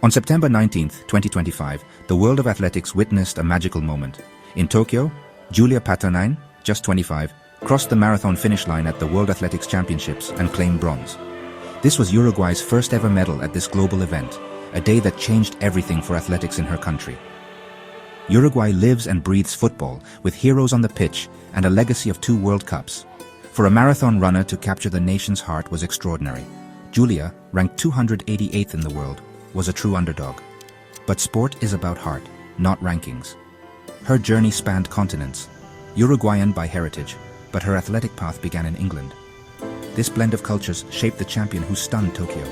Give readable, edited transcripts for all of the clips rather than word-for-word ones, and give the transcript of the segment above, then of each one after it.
On September 19, 2025, the world of athletics witnessed a magical moment. In Tokyo, Julia Paternain, just 25, crossed the marathon finish line at the World Athletics Championships and claimed bronze. This was Uruguay's first ever medal at this global event, a day that changed everything for athletics in her country. Uruguay lives and breathes football, with heroes on the pitch and a legacy of 2 World Cups. For a marathon runner to capture the nation's heart was extraordinary. Julia, ranked 288th in the world, was a true underdog. But sport is about heart, not rankings. Her journey spanned continents. Uruguayan by heritage, but her athletic path began in England. This blend of cultures shaped the champion who stunned Tokyo.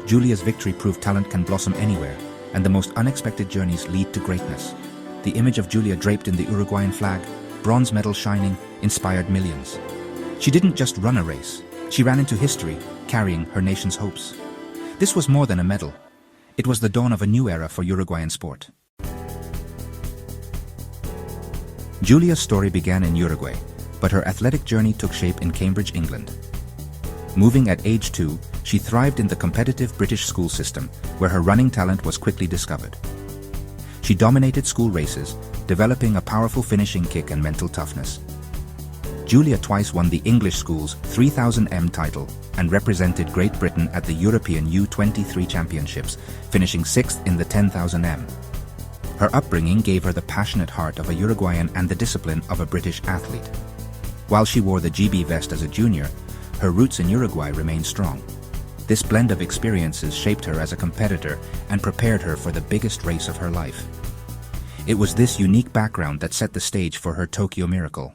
Julia's victory proved talent can blossom anywhere, and the most unexpected journeys lead to greatness. The image of Julia draped in the Uruguayan flag, bronze medal shining, inspired millions. She didn't just run a race, she ran into history, carrying her nation's hopes. This was more than a medal. It was the dawn of a new era for Uruguayan sport. Julia's story began in Uruguay, but her athletic journey took shape in Cambridge, England. Moving at age 2, she thrived in the competitive British school system, where her running talent was quickly discovered. She dominated school races, developing a powerful finishing kick and mental toughness. Julia twice won the English school's 3000m title and represented Great Britain at the European U23 Championships, finishing 6th in the 10,000m. Her upbringing gave her the passionate heart of a Uruguayan and the discipline of a British athlete. While she wore the GB vest as a junior, her roots in Uruguay remained strong. This blend of experiences shaped her as a competitor and prepared her for the biggest race of her life. It was this unique background that set the stage for her Tokyo miracle.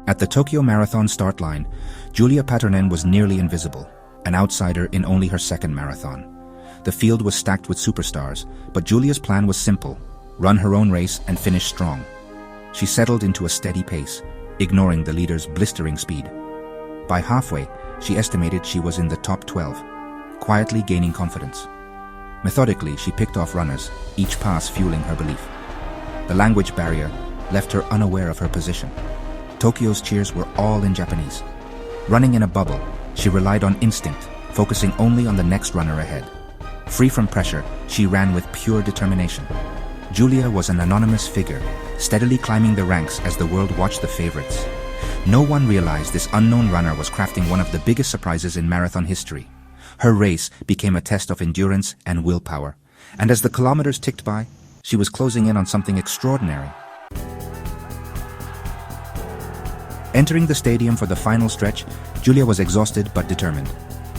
At the Tokyo Marathon start line, Julia Paternain was nearly invisible, an outsider in only her second marathon. The field was stacked with superstars, but Julia's plan was simple: run her own race and finish strong. She settled into a steady pace, ignoring the leader's blistering speed. By halfway, she estimated she was in the top 12, quietly gaining confidence. Methodically, she picked off runners, each pass fueling her belief. The language barrier left her unaware of her position. Tokyo's cheers were all in Japanese. Running in a bubble, she relied on instinct, focusing only on the next runner ahead. Free from pressure, she ran with pure determination. Julia was an anonymous figure, steadily climbing the ranks as the world watched the favorites. No one realized this unknown runner was crafting one of the biggest surprises in marathon history. Her race became a test of endurance and willpower, and as the kilometers ticked by, she was closing in on something extraordinary. Entering the stadium for the final stretch, Julia was exhausted but determined.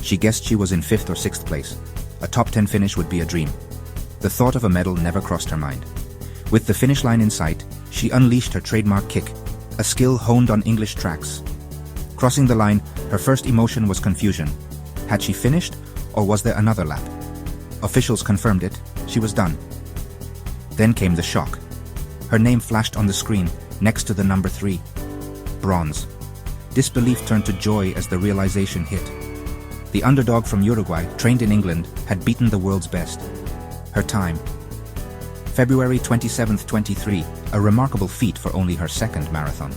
She guessed she was in 5th or 6th place. A top 10 finish would be a dream. The thought of a medal never crossed her mind. With the finish line in sight, she unleashed her trademark kick, a skill honed on English tracks. Crossing the line, her first emotion was confusion. Had she finished, or was there another lap? Officials confirmed it. She was done. Then came the shock. Her name flashed on the screen, next to the number 3. Bronze. Disbelief turned to joy as the realization hit. The underdog from Uruguay, trained in England, had beaten the world's best. Her time: February 27, 23, a remarkable feat for only her second marathon.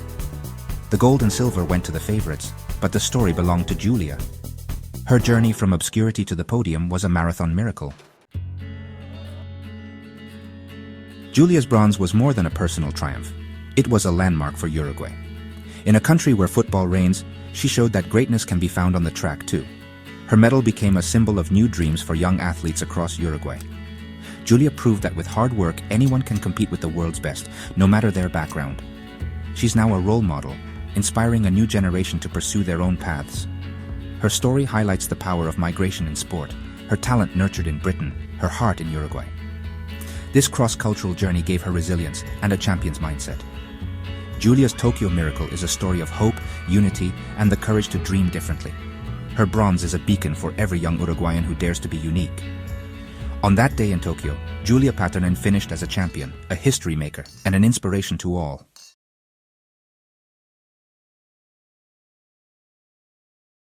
The gold and silver went to the favorites, but the story belonged to Julia. Her journey from obscurity to the podium was a marathon miracle. Julia's bronze was more than a personal triumph. It was a landmark for Uruguay. In a country where football reigns, she showed that greatness can be found on the track too. Her medal became a symbol of new dreams for young athletes across Uruguay. Julia proved that with hard work, anyone can compete with the world's best, no matter their background. She's now a role model, inspiring a new generation to pursue their own paths. Her story highlights the power of migration in sport, her talent nurtured in Britain, her heart in Uruguay. This cross-cultural journey gave her resilience and a champion's mindset. Julia's Tokyo miracle is a story of hope, unity, and the courage to dream differently. Her bronze is a beacon for every young Uruguayan who dares to be unique. On that day in Tokyo, Julia Paternain finished as a champion, a history maker, and an inspiration to all.